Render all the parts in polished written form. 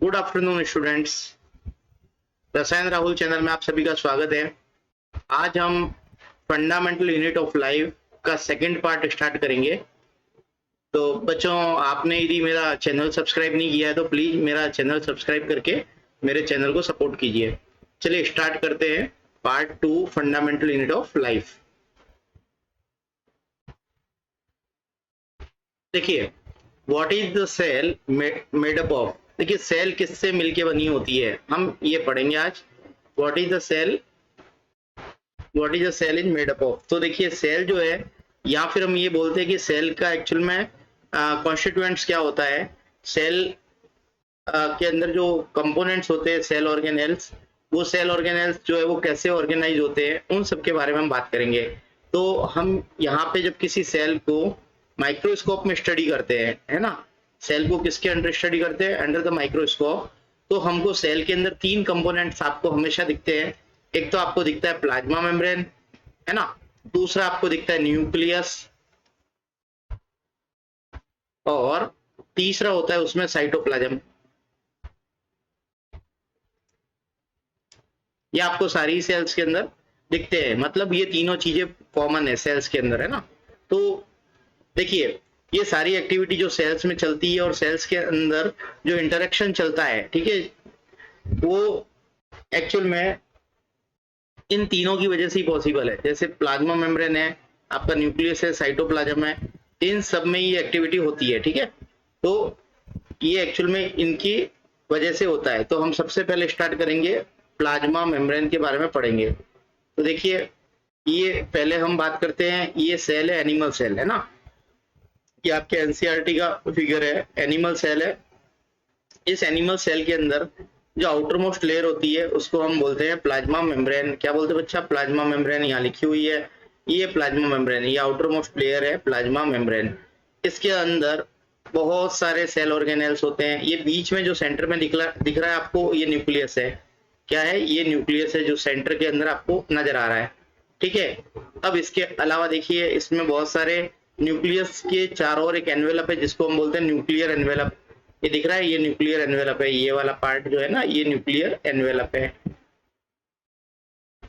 Good afternoon students. रसायन Rahul channel में आप सभी का स्वागत है। आज हम फंडामेंटल यूनिट ऑफ लाइफ का सेकंड पार्ट स्टार्ट करेंगे। तो बच्चों, आपने यदि मेरा चैनल सब्सक्राइब नहीं किया है तो प्लीज मेरा चैनल सब्सक्राइब करके मेरे चैनल को सपोर्ट कीजिए। चलिए स्टार्ट करते हैं part 2 fundamental unit of life. देखिए, what is the cell made up of. देखिए, सेल किससे मिलके बनी होती है, हम ये पढ़ेंगे आज। What is the cell is made up of. तो देखिए, सेल जो है, या फिर हम ये बोलते हैं कि सेल का एक्चुअल में कॉन्स्टिट्यूएंट्स क्या होता है। सेल के अंदर जो कंपोनेंट्स होते हैं, सेल ऑर्गेनेल्स, वो सेल ऑर्गेनेल्स जो है वो कैसे ऑर्गेनाइज होते हैं, उन सब के बारे में हम बात करेंगे। तो हम यहाँ पे जब किसी सेल को माइक्रोस्कोप में स्टडी करते हैं, है ना, सेल को किसके अंडर स्टडी करते हैं, अंडर द माइक्रोस्कोप। तो हमको सेल के अंदर तीन कंपोनेंट्स आपको हमेशा दिखते हैं। एक तो आपको दिखता है प्लाज्मा मेम्ब्रेन, है ना, दूसरा आपको दिखता है न्यूक्लियस, और तीसरा होता है उसमें साइटोप्लाज्म। ये आपको सारी सेल्स के अंदर दिखते हैं, मतलब ये तीनों चीजें कॉमन है सेल्स के अंदर, है ना। तो देखिए, ये सारी एक्टिविटी जो सेल्स में चलती है और सेल्स के अंदर जो इंटरेक्शन चलता है, ठीक है, वो एक्चुअल में इन तीनों की वजह से ही पॉसिबल है। जैसे प्लाज्मा मेम्ब्रेन है, आपका न्यूक्लियस है, साइटोप्लाज्म है, इन सब में ये एक्टिविटी होती है, ठीक है। तो ये एक्चुअल में इनकी वजह से होता है। तो हम सबसे पहले स्टार्ट करेंगे प्लाज्मा मेम्ब्रेन के बारे में पढ़ेंगे। तो देखिए, ये पहले हम बात करते हैं, ये सेल है, एनिमल सेल है ना, ये आपके एनसीईआरटी का फिगर है, एनिमल सेल है। इस एनिमल सेल के अंदर जो आउटर मोस्ट लेयर होती है उसको हम बोलते हैं प्लाज्मा मेम्ब्रेन। क्या बोलते हैं बच्चा? Plasma membrane. यहाँ लिखी हुई है, ये प्लाज्मा मेम्ब्रेन, ये आउटर मोस्ट लेयर है प्लाज्मा मेम्ब्रेन। इसके अंदर बहुत सारे सेल ऑर्गेनेल्स होते हैं। ये बीच में जो सेंटर में दिख रहा है आपको, ये न्यूक्लियस है। क्या है? ये न्यूक्लियस है जो सेंटर के अंदर आपको नजर आ रहा है, ठीक है। अब इसके अलावा देखिए, इसमें बहुत सारे न्यूक्लियस के चारों ओर एक एनवेलप है जिसको हम बोलते हैं न्यूक्लियर एनवेलप। ये दिख रहा है, ये न्यूक्लियर एनवेलप है, ये वाला पार्ट जो है ना, ये न्यूक्लियर एनवेलप है,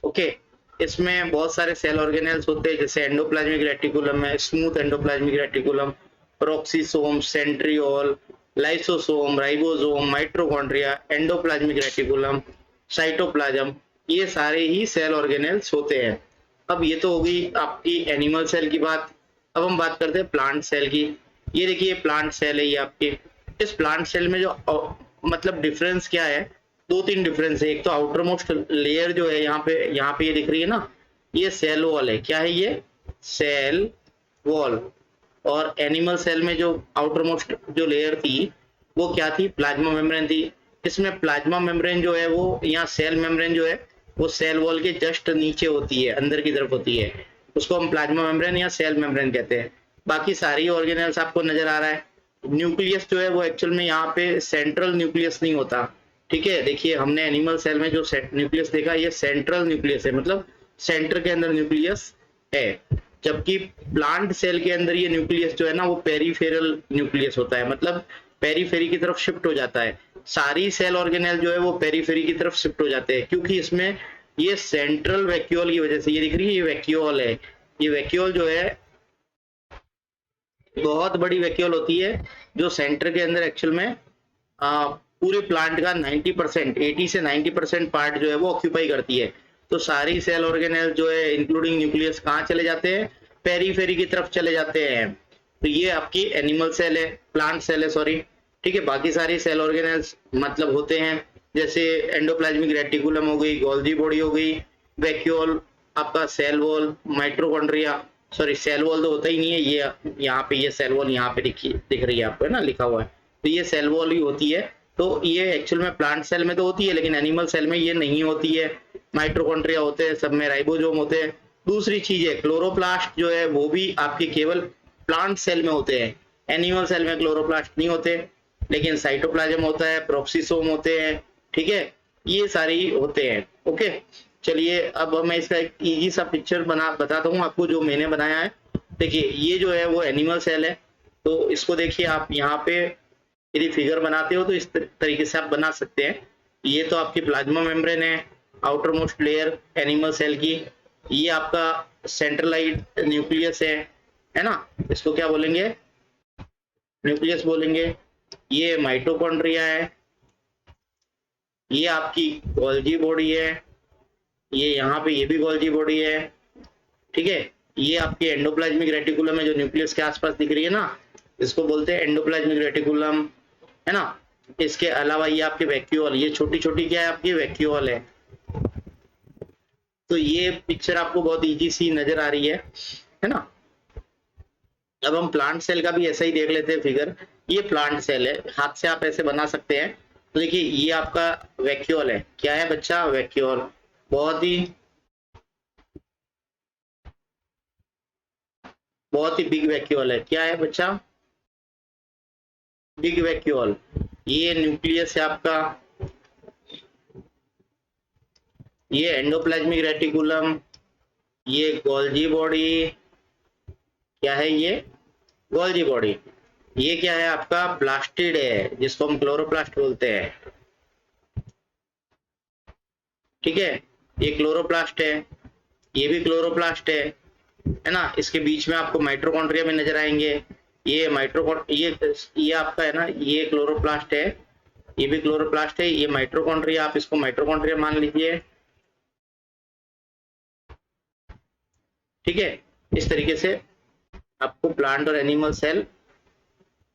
ओके। इसमें बहुत सारे सेल ऑर्गेनेल्स होते हैं, जैसे एंडोप्लाज्मिक रेटिकुलम है, smooth endoplasmic reticulum, peroxisome, centriole, lysosome, ribosome, mitochondria, endoplasmic reticulum, cytoplasm, ये सारे ही सेल ऑर्गेनेल्स होते हैं। अब ये तो होगी आपकी एनिमल सेल की बात। अब हम बात करते हैं प्लांट सेल की। ये देखिए, प्लांट सेल है ये आपके। इस प्लांट सेल में जो मतलब डिफरेंस क्या है, दो तीन डिफरेंस है। एक तो आउटर मोस्ट लेयर जो है, यहाँ पे ये दिख रही है ना, ये सेल वॉल है। क्या है ये? Cell wall. और एनिमल सेल में जो आउटर मोस्ट जो लेयर थी वो क्या थी? प्लाज्मा मेम्ब्रेन थी। इसमें प्लाज्मा मेम्ब्रेन जो है वो, यहाँ सेल मेम्ब्रेन जो है वो सेल वॉल के जस्ट नीचे होती है, अंदर की तरफ होती है, उसको हम प्लाज्मा मेम्ब्रेन या सेल मेम्ब्रेन कहते हैं। बाकी सारी ऑर्गेनेल्स आपको नजर आ रहा है। न्यूक्लियस जो है वो एक्चुअल में यहाँ पे सेंट्रल न्यूक्लियस नहीं होता, ठीक है। देखिए, हमने एनिमल सेल में जो न्यूक्लियस देखा, ये सेंट्रल न्यूक्लियस है, मतलब सेंटर के अंदर न्यूक्लियस है। जबकि प्लांट सेल के अंदर ये न्यूक्लियस जो है ना, वो पेरीफेरल न्यूक्लियस होता है, मतलब पेरीफेरी की तरफ शिफ्ट हो जाता है। सारी सेल ऑर्गेनेल जो है वो पेरीफेरी की तरफ शिफ्ट हो जाते हैं, क्योंकि इसमें ये सेंट्रल वैक्यूल की वजह से, ये दिख रही है, ये वैक्यूल है। ये वैक्यूल जो है बहुत बड़ी वैक्यूल होती है, जो सेंटर के अंदर एक्चुअल में पूरे प्लांट का 90%, 80 से 90% पार्ट जो है वो ऑक्यूपाई करती है। तो सारी सेल ऑर्गेनेल जो है इंक्लूडिंग न्यूक्लियस कहाँ चले जाते हैं? पेरीफेरी की तरफ चले जाते हैं। तो ये आपकी एनिमल सेल है, प्लांट सेल है, सॉरी, ठीक है। बाकी सारी सेल ऑर्गेनेल्स मतलब होते हैं, जैसे एंडोप्लाज्मिक रेटिकुलम हो गई, गोल्जी बॉडी हो गई, वैक्यूल, आपका cell wall, mitochondria, sorry cell wall तो होता ही नहीं है, ये यहाँ पे ये सेल वॉल यहाँ पे दिख रही है आपको, है ना, लिखा हुआ है, तो ये सेल वॉल ही होती है। तो ये एक्चुअल में प्लांट सेल में तो होती है, लेकिन एनिमल सेल में ये नहीं होती है। माइटोकॉन्ड्रिया होते हैं, सब में राइबोसोम होते हैं। दूसरी चीज है क्लोरोप्लास्ट जो है, वो भी आपके केवल प्लांट सेल में होते हैं, एनिमल सेल में क्लोरोप्लास्ट नहीं होते। लेकिन साइटोप्लाज्म होता है, प्रोक्सीसोम होते हैं, ठीक है, ये सारी होते हैं, ओके। चलिए, अब मैं इसका एक इजी सा पिक्चर बताता हूँ आपको, जो मैंने बनाया है। देखिए, ये जो है वो एनिमल सेल है। तो इसको देखिए आप, यहाँ पे यदि फिगर बनाते हो तो इस तरीके से आप बना सकते हैं। ये तो आपकी प्लाज्मा मेम्ब्रेन है, outer most layer animal cell की। ये आपका सेंट्रलाइज्ड न्यूक्लियस है ना, इसको क्या बोलेंगे, न्यूक्लियस बोलेंगे। ये माइटोकॉन्ड्रिया है, ये आपकी गोल्जी बॉडी है, ये यहाँ पे ये भी गोल्जी बॉडी है, ठीक है। ये आपकी एंडोप्लाज्मिक रेटिकुलम है जो न्यूक्लियस के आसपास दिख रही है ना, इसको बोलते हैं एंडोप्लाज्मिक रेटिकुलम, है ना। इसके अलावा ये आपके वैक्यूल, ये छोटी छोटी क्या है आपकी वैक्यूल है। तो ये पिक्चर आपको बहुत इजी सी नजर आ रही है ना। अब हम प्लांट सेल का भी ऐसा ही देख लेते हैं फिगर। ये प्लांट सेल है, हाथ से आप ऐसे बना सकते हैं। तो देखिए ये आपका वैक्यूल है, क्या है बच्चा, वैक्यूल। बहुत ही बिग वैक्यूल है, क्या है बच्चा, बिग वैक्यूल। ये न्यूक्लियस है आपका, ये एंडोप्लाज्मिक रेटिकुलम, ये गोल्जी बॉडी, क्या है ये, गोल्जी बॉडी। ये क्या है आपका, प्लास्टिड है जिसको हम क्लोरोप्लास्ट बोलते हैं, ठीक है। ये क्लोरोप्लास्ट है, ये भी क्लोरोप्लास्ट है ना। इसके बीच में आपको माइटोकॉन्ड्रिया में नजर आएंगे। ये ये आपका है ना, ये क्लोरोप्लास्ट है, ये भी क्लोरोप्लास्ट है। ये माइटोकॉन्ड्रिया, आप इसको माइटोकॉन्ड्रिया मान लीजिए, ठीक है। इस तरीके से आपको प्लांट और एनिमल सेल,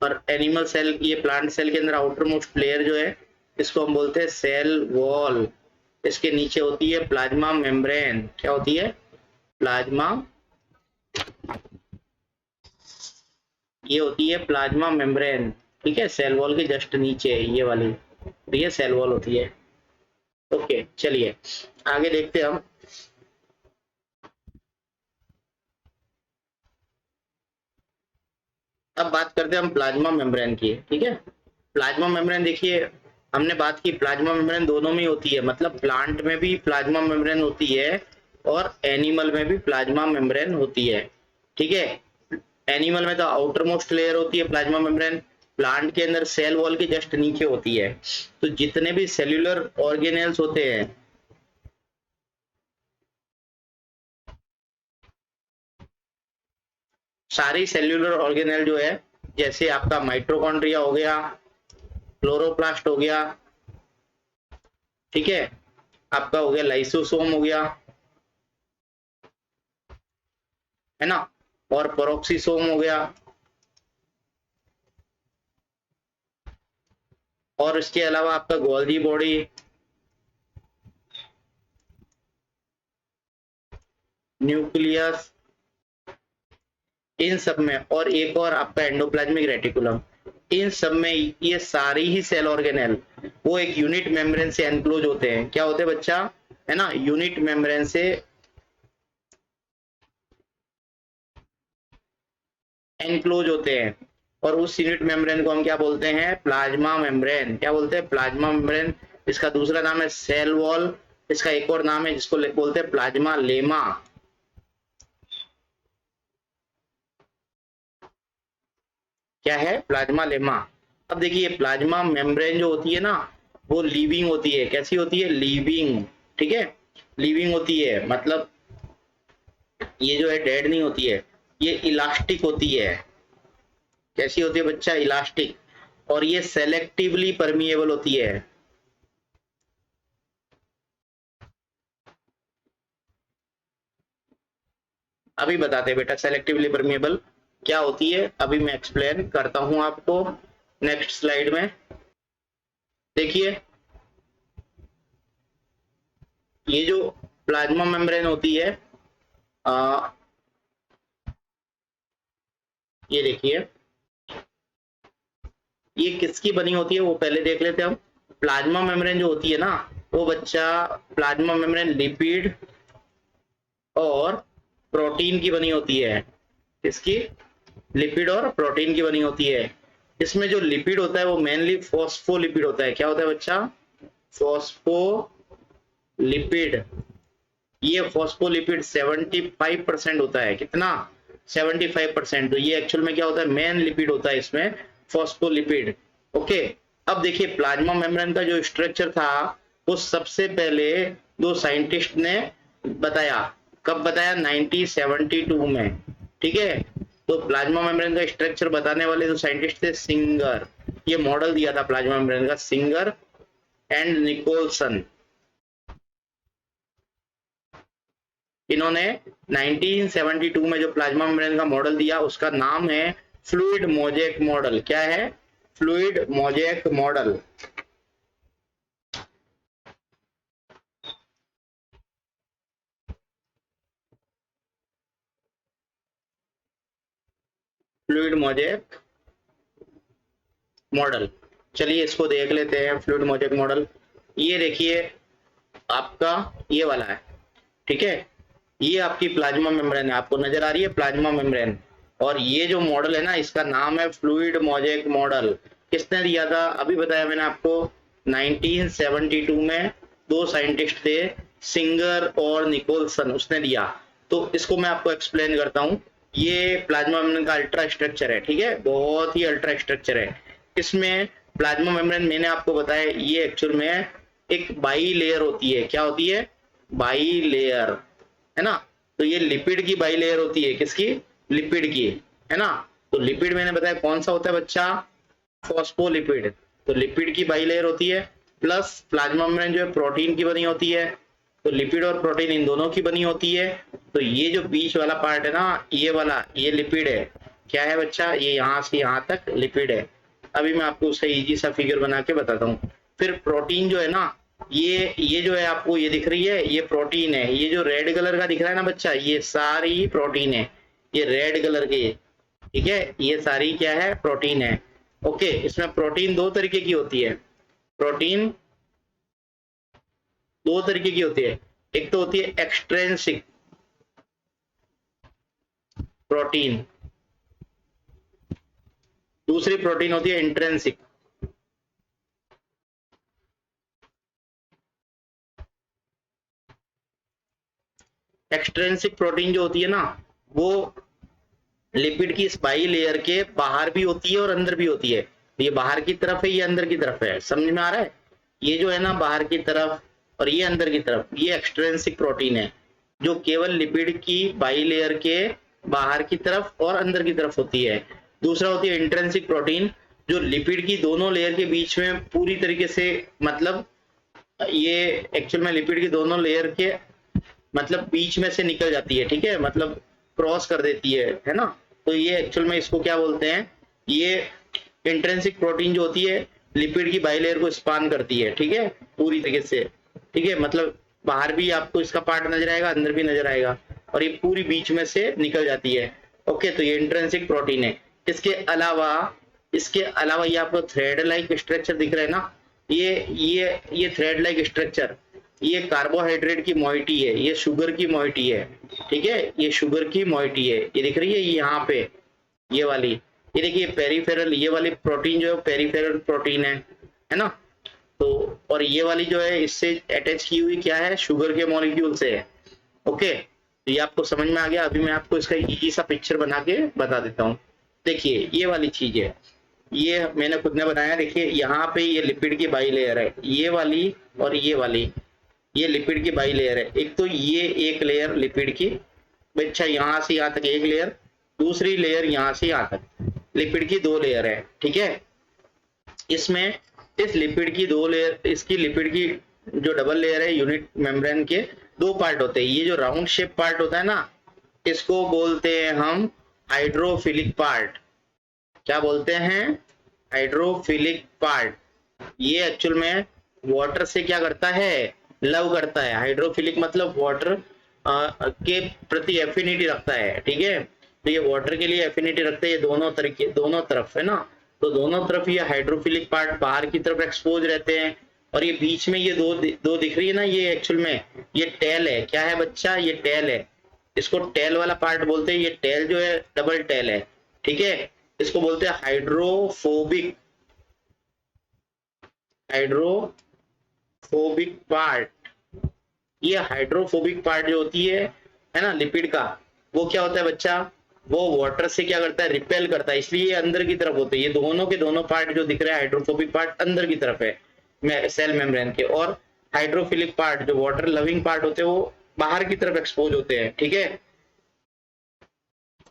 और एनिमल सेल, ये प्लांट सेल के अंदर आउटर मोस्ट लेयर जो है इसको हम बोलते हैं सेल वॉल। इसके नीचे होती है प्लाज्मा मेम्ब्रेन, क्या होती है, प्लाज्मा, ये होती है प्लाज्मा मेम्ब्रेन, ठीक है। सेल वॉल के जस्ट नीचे ये वाली, तो ये सेल वॉल होती है। ओके चलिए आगे देखते हैं हम। अब बात करते हैं हम प्लाज्मा मेम्ब्रेन की, ठीक है। प्लाज्मा मेम्ब्रेन देखिए, हमने बात की प्लाज्मा मेम्ब्रेन दोनों में होती है, मतलब प्लांट में भी प्लाज्मा मेम्ब्रेन होती है और एनिमल में भी प्लाज्मा मेम्ब्रेन होती है, ठीक है। एनिमल में तो आउटर मोस्ट लेयर होती है प्लाज्मा मेम्ब्रेन, प्लांट के अंदर सेल वॉल के जस्ट नीचे होती है। तो जितने भी सेल्यूलर ऑर्गेनेल्स होते हैं, सारी सेल्यूलर ऑर्गेनेल जो है, जैसे आपका माइटोकॉन्ड्रिया हो गया, क्लोरोप्लास्ट हो गया, ठीक है, आपका हो गया लाइसोसोम हो गया, है ना, और पेरोक्सिसोम हो गया, और इसके अलावा आपका गोल्जी बॉडी, न्यूक्लियस, इन सब में, और एक और आपका एंडोप्लाज्मिक रेटिकुलम, इन सब में ये सारी ही सेल ऑर्गेनेल वो एक यूनिट मेम्ब्रेन से एनक्लोज होते हैं। क्या होते हैं बच्चा, है ना, यूनिट मेम्ब्रेन से एनक्लोज होते हैं। और उस यूनिट मेम्ब्रेन को हम क्या बोलते हैं, प्लाज्मा मेम्ब्रेन। क्या बोलते हैं, प्लाज्मा मेम्ब्रेन। इसका दूसरा नाम है सेल वॉल, इसका एक और नाम है जिसको बोलते हैं प्लाज्मा लेमा। क्या है, प्लाज्मा लेमा। अब देखिए प्लाज्मा मेम्ब्रेन जो होती है ना, वो लिविंग होती है। कैसी होती है, लिविंग, ठीक है, लिविंग होती है, मतलब ये जो है डेड नहीं होती है, ये इलास्टिक होती है। कैसी होती है बच्चा, इलास्टिक। और ये सेलेक्टिवली परमिएबल होती है। अभी बताते हैं बेटा सेलेक्टिवली परमिएबल क्या होती है, अभी मैं एक्सप्लेन करता हूं आपको नेक्स्ट स्लाइड में। देखिए ये जो प्लाज्मा मेम्ब्रेन होती है, आ, ये देखिए ये किसकी बनी होती है वो पहले देख लेते हैं हम। प्लाज्मा मेम्ब्रेन जो होती है ना, वो बच्चा, प्लाज्मा मेम्ब्रेन लिपिड और प्रोटीन की बनी होती है। किसकी, लिपिड और प्रोटीन की बनी होती है। इसमें जो लिपिड होता है वो मेनली फॉस्फोलिपिड होता है। क्या होता है बच्चा, फॉस्फोलिपिड। ये फॉस्फोलिपिड 75% होता है। कितना, 75%। तो ये एक्चुअल में क्या होता है, मेन लिपिड होता है इसमें, फॉस्फोलिपिड। ओके, अब देखिए प्लाज्मा मेम्ब्रेन का जो स्ट्रक्चर था वो सबसे पहले दो साइंटिस्ट ने बताया। कब बताया? 1972 में। ठीक है, तो प्लाज्मा मेम्ब्रेन का स्ट्रक्चर बताने वाले जो साइंटिस्ट थे, सिंगर, ये मॉडल दिया था प्लाज्मा मेम्ब्रेन का, सिंगर एंड निकोलसन। इन्होंने 1972 में जो प्लाज्मा मेम्ब्रेन का मॉडल दिया उसका नाम है फ्लूइड मोजेक मॉडल। क्या है? Fluid mosaic model. Fluid mosaic model, चलिए इसको देख लेते हैं। फ्लूइड मोजेक मॉडल, ये देखिए आपका ये वाला है। ठीक है, ये आपकी प्लाज्मा मेम्ब्रेन है, आपको नजर आ रही है प्लाज्मा मेम्ब्रेन। और ये जो मॉडल है ना, इसका नाम है फ्लूइड मोजेक मॉडल। किसने दिया था? अभी बताया मैंने आपको, 1972 में दो साइंटिस्ट थे, सिंगर और निकोलसन, उसने दिया। तो इसको मैं आपको एक्सप्लेन करता हूँ। ये प्लाज्मा मेम्ब्रेन का अल्ट्रा स्ट्रक्चर है। ठीक है, बहुत ही अल्ट्रा स्ट्रक्चर है। इसमें प्लाज्मा मेम्ब्रेन मैंने आपको बताया ये एक्चुअल में एक बाई लेयर होती है। क्या होती है? बाई लेयर, है ना। तो ये लिपिड की बाई लेयर होती है। किसकी? लिपिड की, है ना। तो लिपिड मैंने बताया कौन सा होता है बच्चा? फॉस्फोलिपिड। तो लिपिड की बाई लेयर होती है, प्लस प्लाज्मा मेम्ब्रेन जो है प्रोटीन की बनी होती है। तो लिपिड और प्रोटीन इन दोनों की बनी होती है। तो ये जो बीच वाला पार्ट है ना, ये वाला, ये लिपिड है। क्या है बच्चा? ये यहाँ से यहाँ तक लिपिड है। अभी मैं आपको उसका इजी सा फिगर बना के बताता हूँ। फिर प्रोटीन जो है ना, ये जो है आपको ये दिख रही है, ये प्रोटीन है। ये जो रेड कलर का दिख रहा है ना बच्चा, ये सारी प्रोटीन है। ये रेड कलर के, ठीक है, ये सारी क्या है? प्रोटीन है। ओके, इसमें प्रोटीन दो तरीके की होती है। प्रोटीन दो तरीके की होती है। एक तो होती है एक्सट्रेंसिक प्रोटीन, दूसरी प्रोटीन होती है इंट्रेंसिक। एक्सट्रेंसिक प्रोटीन जो होती है ना, वो लिपिड की स्पाई लेयर के बाहर भी होती है और अंदर भी होती है। ये बाहर की तरफ है, ये अंदर की तरफ है। समझ में आ रहा है? ये जो है ना बाहर की तरफ और ये अंदर की तरफ, ये एक्सट्रेंसिक प्रोटीन है, जो केवल लिपिड की बाई लेयर के बाहर की तरफ और अंदर की तरफ होती है। दूसरा होती है इंट्रेंसिक प्रोटीन, जो लिपिड की दोनों लेयर के बीच में पूरी तरीके से, मतलब ये एक्चुअल में लिपिड की दोनों लेयर के मतलब बीच में से निकल जाती है। ठीक है, मतलब क्रॉस कर देती है ना। तो ये एक्चुअल में इसको क्या बोलते हैं? ये इंट्रिंसिक प्रोटीन जो होती है लिपिड की बाइलेयर को स्पान करती है। ठीक है, पूरी तरीके से। ठीक है, मतलब बाहर भी आपको इसका पार्ट नजर आएगा, अंदर भी नजर आएगा, और ये पूरी बीच में से निकल जाती है। ओके, तो ये इंट्रिंसिक प्रोटीन है। इसके अलावा ये आपको थ्रेड लाइक स्ट्रक्चर दिख रहा है ना, ये थ्रेड लाइक स्ट्रक्चर, ये कार्बोहाइड्रेट की मोइटी है, ये शुगर की मोइटी है। ठीक है, ये शुगर की मोइटी है, ये दिख रही है यहाँ पे, ये वाली। ये देखिए पेरिफेरल, ये वाली प्रोटीन जो है पेरिफेरल प्रोटीन है ना। तो और ये वाली जो है इससे अटैच की हुई क्या है? शुगर के मॉलिक्यूल से है। ओके, तो ये आपको समझ में आ गया। अभी मैं आपको इसका इजी सा पिक्चर बना के बता देता हूँ। देखिए ये वाली चीज है, ये मैंने खुद ने बनाया। देखिए यहाँ पे ये लिपिड की बाई लेयर है, ये वाली और ये वाली, ये लिपिड की बाई लेयर है। एक तो ये एक लेयर लिपिड की, अच्छा यहाँ से यहाँ तक एक लेयर, दूसरी लेयर यहाँ से यहाँ तक, लिपिड की दो लेयर है। ठीक है, इसमें इस लिपिड की दो लेयर, इसकी लिपिड की जो डबल लेयर है, यूनिट मेम्ब्रेन के दो पार्ट होते हैं। ये जो राउंड शेप पार्ट होता है ना, इसको बोलते हैं हम हाइड्रोफिलिक पार्ट। क्या बोलते हैं? Hydrophilic part. ये एक्चुअल में वाटर से क्या करता है? लव करता है। हाइड्रोफिलिक मतलब वाटर के प्रति एफिनिटी रखता है। ठीक है, तो ये वाटर के लिए एफिनिटी रखते हैं, ये दोनों तरीके, दोनों तरफ, है ना। तो दोनों तरफ ये हाइड्रोफिलिक पार्ट बाहर की तरफ एक्सपोज रहते हैं, और ये बीच में ये दो दिख रही है ना, ये एक्चुअल में ये टेल है। क्या है बच्चा? ये टेल है। इसको टेल वाला पार्ट बोलते हैं। ये टेल जो है डबल टेल है। ठीक है, इसको बोलते हैं हाइड्रोफोबिक पार्ट। ये हाइड्रोफोबिक पार्ट जो होती है ना लिपिड का, वो क्या होता है बच्चा? वो वाटर से क्या करता है, रिपेल करता है, इसलिए ये अंदर की तरफ होते हैं। ये दोनों के दोनों पार्ट जो दिख रहे हैं हाइड्रोफोबिक पार्ट अंदर की तरफ है सेल मेम्ब्रेन के, और हाइड्रोफिलिक पार्ट जो वाटर लविंग पार्ट होते हैं वो बाहर की तरफ एक्सपोज होते हैं। ठीक है,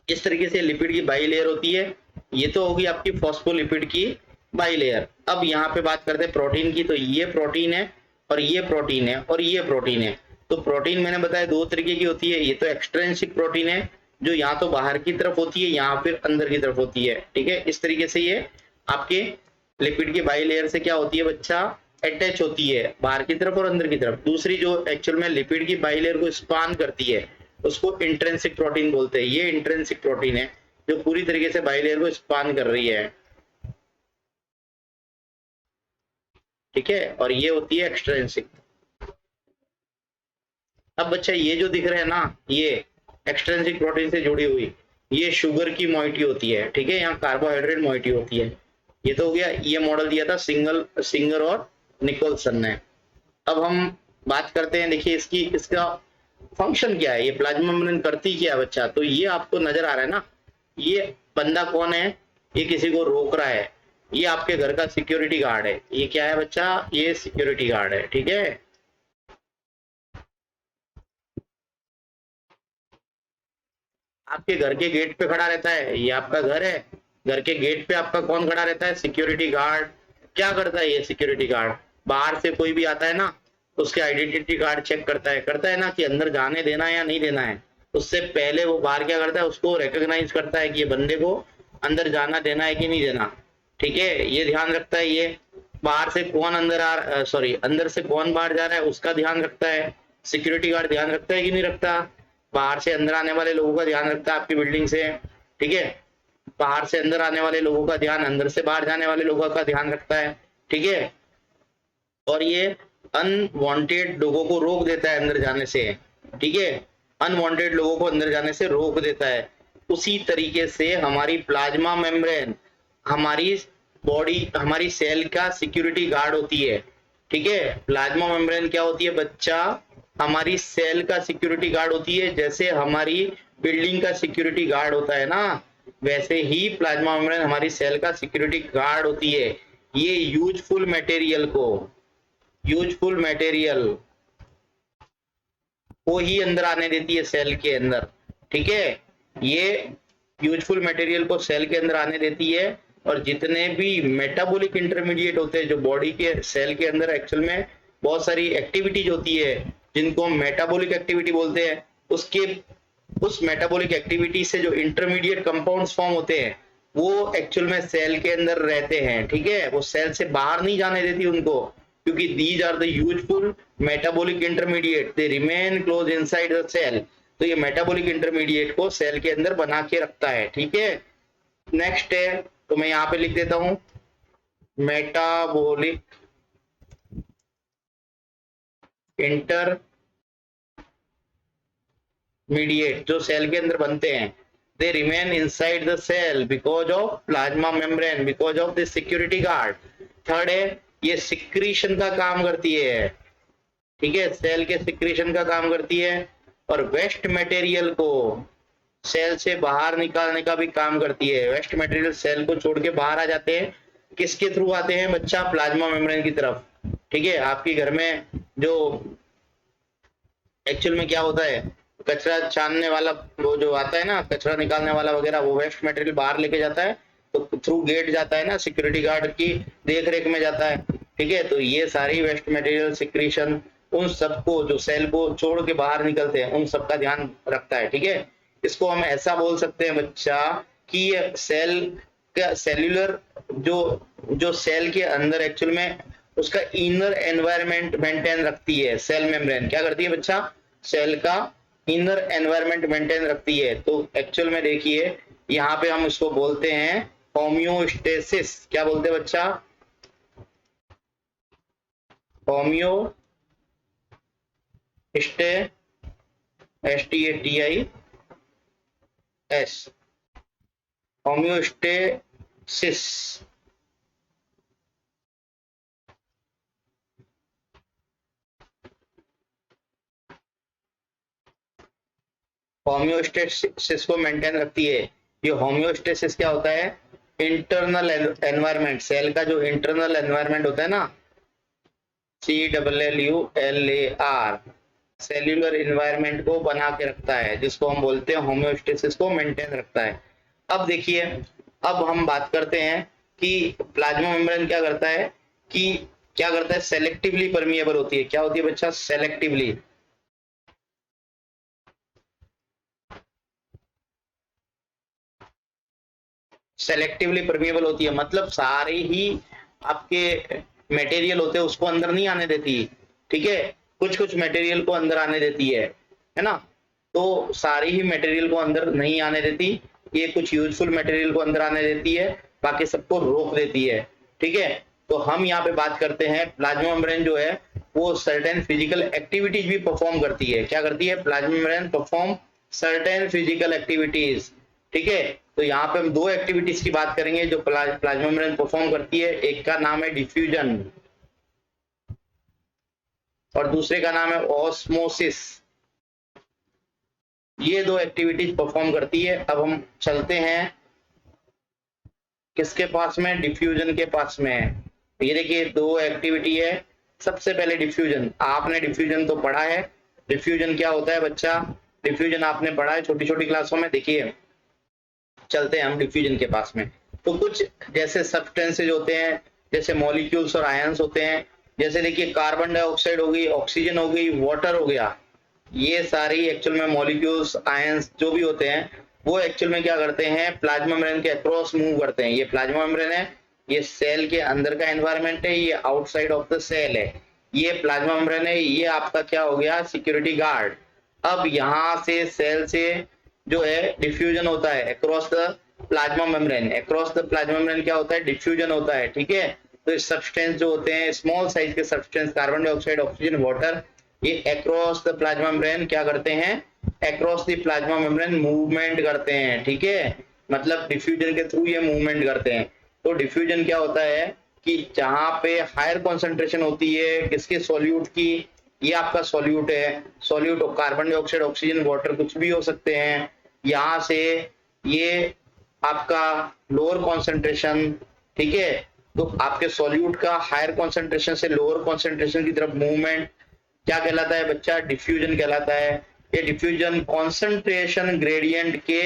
इस तरीके से लिपिड की बाई लेयर होती है। ये तो होगी आपकी फॉस्फोलिपिड की बाई लेयर। अब यहाँ पे बात करते हैं प्रोटीन की, तो ये प्रोटीन है और ये प्रोटीन है और ये प्रोटीन है। तो प्रोटीन मैंने बताया दो तरीके की होती है, ये तो एक्सट्रिंसिक प्रोटीन है जो यहाँ तो बाहर की तरफ होती है, यहाँ फिर अंदर की तरफ होती है। ठीक है, इस तरीके से ये आपके लिपिड की बाई लेयर से क्या होती है बच्चा, अटैच होती है बाहर की तरफ और अंदर की तरफ। दूसरी जो एक्चुअल में लिपिड की बाई लेयर को स्पान करती है उसको इंट्रिंसिक प्रोटीन बोलते हैं। ये इंट्रिंसिक प्रोटीन है जो पूरी तरीके से बाई लेयर को स्पान कर रही है। ठीक है, और ये होती है एक्सट्रिंसिक। अब बच्चा ये जो दिख रहे हैं ना, ये एक्सट्रिंसिक प्रोटीन से जुड़ी हुई, ये शुगर की मोइटी होती है। ठीक है, यहाँ कार्बोहाइड्रेट मोइटी होती है। ये तो हो गया, ये मॉडल दिया था सिंगर और निकोलसन ने। अब हम बात करते हैं, देखिए इसका फंक्शन क्या है, ये प्लाज्मा मेम्ब्रेन करती क्या है बच्चा। तो ये आपको नजर आ रहा है ना, ये बंदा कौन है, ये किसी को रोक रहा है, ये आपके घर का सिक्योरिटी गार्ड है। ये क्या है बच्चा, ये सिक्योरिटी गार्ड है। ठीक है, आपके घर के गेट पे खड़ा रहता है, ये आपका घर है, घर के गेट पे आपका कौन खड़ा रहता है, सिक्योरिटी गार्ड। क्या करता है ये सिक्योरिटी गार्ड, बाहर से कोई भी आता है ना, उसके आइडेंटिटी कार्ड चेक करता है ना कि अंदर जाने देना है या नहीं देना है। उससे पहले वो बाहर क्या करता है, उसको रिकॉग्नाइज करता है कि ये बंदे को अंदर जाना देना है कि नहीं देना। ठीक है, ये ध्यान रखता है। ये बाहर से कौन अंदर सॉरी अंदर से कौन बाहर जा रहा है उसका ध्यान रखता है। सिक्योरिटी गार्ड ध्यान रखता है कि नहीं रखता, बाहर से अंदर आने वाले लोगों का ध्यान रखता है आपकी बिल्डिंग से। ठीक है, बाहर से अंदर आने वाले लोगों का ध्यान, अंदर से बाहर जाने वाले लोगों का ध्यान रखता है। ठीक है, और ये अनवांटेड लोगों को रोक देता है अंदर जाने से। ठीक है, अनवांटेड लोगों को अंदर जाने से रोक देता है। उसी तरीके से हमारी प्लाज्मा मेम्ब्रेन हमारी बॉडी, हमारी सेल का सिक्योरिटी गार्ड होती है। ठीक है, प्लाज्मा मेम्ब्रेन क्या होती है बच्चा, हमारी सेल का सिक्योरिटी गार्ड होती है। जैसे हमारी बिल्डिंग का सिक्योरिटी गार्ड होता है ना, वैसे ही प्लाज्मा मेम्ब्रेन हमारी सेल का सिक्योरिटी गार्ड होती है। ये यूजफुल मटेरियल को ही अंदर आने देती है सेल के अंदर। ठीक है, ये यूजफुल मटेरियल को सेल के अंदर आने देती है। और जितने भी मेटाबॉलिक इंटरमीडिएट होते हैं जो बॉडी के सेल के अंदर एक्चुअल में बहुत सारी एक्टिविटीज होती है जिनको मेटाबॉलिक एक्टिविटी बोलते हैं, उसके उस मेटाबॉलिक एक्टिविटी से जो इंटरमीडिएट कंपाउंड्स फॉर्म होते हैं वो एक्चुअल में सेल के अंदर रहते हैं। ठीक है, वो सेल से बाहर नहीं जाने देती उनको, क्योंकि these are the useful metabolic intermediate, they remain close inside the cell. तो ये मेटाबॉलिक इंटरमीडिएट को सेल के अंदर बना के रखता है। ठीक है, नेक्स्ट है, तो मैं यहाँ पे लिख देता हूं मेटाबॉलिक इंटरमीडिएट जो सेल के अंदर बनते हैं, they remain inside the cell because of plasma membrane, because of the security guard. Third है, ये सिक्रीशन का काम करती है। ठीक है, सेल के सिक्रीशन का काम करती है और वेस्ट मटेरियल को सेल से बाहर निकालने का भी काम करती है। वेस्ट मटेरियल सेल को छोड़ के बाहर आ जाते हैं, किसके थ्रू आते हैं बच्चा, प्लाज्मा मेम्ब्रेन की तरफ। ठीक है, आपके घर में जो एक्चुअल में क्या होता है, कचरा छानने वाला वो जो आता है ना, कचरा निकालने वाला वगैरह, वो वेस्ट मटेरियल बाहर लेके जाता है तो थ्रू गेट जाता है ना, सिक्योरिटी गार्ड की देख रेख में जाता है। ठीक है, तो ये सारी वेस्ट मटेरियल सिक्रीशन उन सबको जो सेल को छोड़ के बाहर निकलते हैं उन सबका ध्यान रखता है। ठीक है, इसको हम ऐसा बोल सकते हैं बच्चा कि ये सेल का सेल्यूलर जो जो सेल के अंदर एक्चुअल में उसका इनर एनवायरनमेंट मेंटेन रखती है। सेल मेम्ब्रेन क्या करती है बच्चा, सेल का इनर एनवायरनमेंट मेंटेन रखती है। तो एक्चुअल में देखिए यहाँ पे हम इसको बोलते हैं होम्योस्टेसिस। क्या बोलते हैं बच्चा, होम्योस्टे STATIS होम्योस्टेसिस। होम्योस्टेसिस को मेंटेन रखती है। ये होम्योस्टेसिस क्या होता है? इंटरनल एनवायरनमेंट, सेल का जो इंटरनल एनवायरनमेंट होता है ना, CLLULAR, सेल्यूलर इन्वायरमेंट को बना के रखता है, जिसको हम बोलते हैं होम्योस्टेसिस को मेंटेन रखता है। अब देखिए, अब हम बात करते हैं कि प्लाज्मा मेम्ब्रेन क्या करता है, सेलेक्टिवली परमिएबल होती है। क्या होती है बच्चा? सेलेक्टिवली। सेलेक्टिवली परमिएबल होती है, मतलब सारे ही आपके मटेरियल होते हैं उसको अंदर नहीं आने देती, ठीक है, कुछ कुछ मटेरियल को अंदर आने देती है ना। तो सारी ही मटेरियल को अंदर नहीं आने देती, ये कुछ यूजफुल मटेरियल को अंदर आने देती है, बाकी सबको रोक देती है, ठीक है। तो हम यहाँ पे बात करते हैं प्लाज्मा मेम्ब्रेन जो है वो सर्टेन फिजिकल एक्टिविटीज भी परफॉर्म करती है। क्या करती है? Plasma membrane perform certain physical activities, ठीक है। तो यहाँ पे हम दो एक्टिविटीज की बात करेंगे जो प्लाज्मा मेम्ब्रेन परफॉर्म करती है। एक का नाम है डिफ्यूजन और दूसरे का नाम है ऑस्मोसिस। ये दो एक्टिविटीज परफॉर्म करती है। अब हम चलते हैं किसके पास में? डिफ्यूजन के पास में। ये देखिए दो एक्टिविटी है। सबसे पहले डिफ्यूजन, आपने डिफ्यूजन तो पढ़ा है। डिफ्यूजन क्या होता है बच्चा? डिफ्यूजन आपने पढ़ा है छोटी छोटी क्लासों में। देखिए चलते हैं हम डिफ्यूजन के पास में। तो कुछ जैसे सब्सटेंसेज होते हैं, जैसे मॉलिक्यूल्स और आयंस होते हैं, जैसे देखिए कार्बन डाइऑक्साइड हो गई, ऑक्सीजन हो गई, वाटर हो गया, ये सारी एक्चुअल में मॉलिक्यूल्स आयंस जो भी होते हैं वो एक्चुअल में क्या करते हैं? प्लाज्मा मेम्ब्रेन के अक्रॉस मूव करते हैं। ये प्लाज्मा मेम्ब्रेन है, ये सेल के अंदर का एनवायरनमेंट है, ये आउटसाइड ऑफ द सेल है। ये प्लाज्मा मेम्ब्रेन है, ये आपका क्या हो गया? Security guard. अब यहाँ से सेल से जो है डिफ्यूजन होता है across the plasma membrane. Across the plasma membrane क्या होता है? डिफ्यूजन होता है, ठीक है। तो इस सब्सटेंस जो होते हैं स्मॉल साइज के substance, carbon dioxide, oxygen, water, ये अक्रॉस द प्लाज्मा मेम्ब्रेन क्या करते हैं? Across the plasma membrane movement करते हैं, ठीक है। मतलब डिफ्यूजन के थ्रू ये मूवमेंट करते हैं। तो डिफ्यूजन क्या होता है कि जहां पे हायर कॉन्सेंट्रेशन होती है किसके? सॉल्यूट की। ये आपका सॉल्यूट है, solute carbon dioxide, oxygen, water कुछ भी हो सकते हैं। यहाँ से ये आपका लोअर कॉन्सेंट्रेशन, ठीक है। तो आपके सॉल्यूट का हायर कॉन्सेंट्रेशन से लोअर कॉन्सेंट्रेशन की तरफ मूवमेंट क्या कहलाता है बच्चा? डिफ्यूजन कहलाता है। ये डिफ्यूजन कॉन्सेंट्रेशन ग्रेडियंट के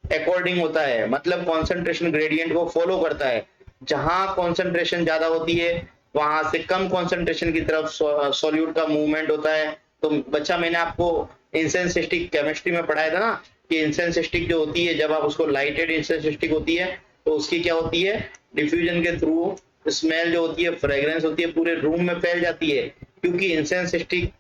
अकॉर्डिंग होता है, मतलब कॉन्सेंट्रेशन ग्रेडियंट को फॉलो करता है। जहां कॉन्सेंट्रेशन ज्यादा होती है वहां से कम कॉन्सेंट्रेशन की तरफ सॉल्यूट का मूवमेंट होता है। तो बच्चा मैंने आपको इंसेंस स्टिक केमिस्ट्री में पढ़ाया था ना कि इंसेंस स्टिक जो होती है जब आप उसको लाइटेड इंसेंस स्टिक होती है तो उसकी क्या होती है? डिफ्यूजन के थ्रू स्मेल जो होती है, फ्रेग्रेंस होती है, पूरे रूम में फैल जाती है। क्योंकि इंसेंस स्टिक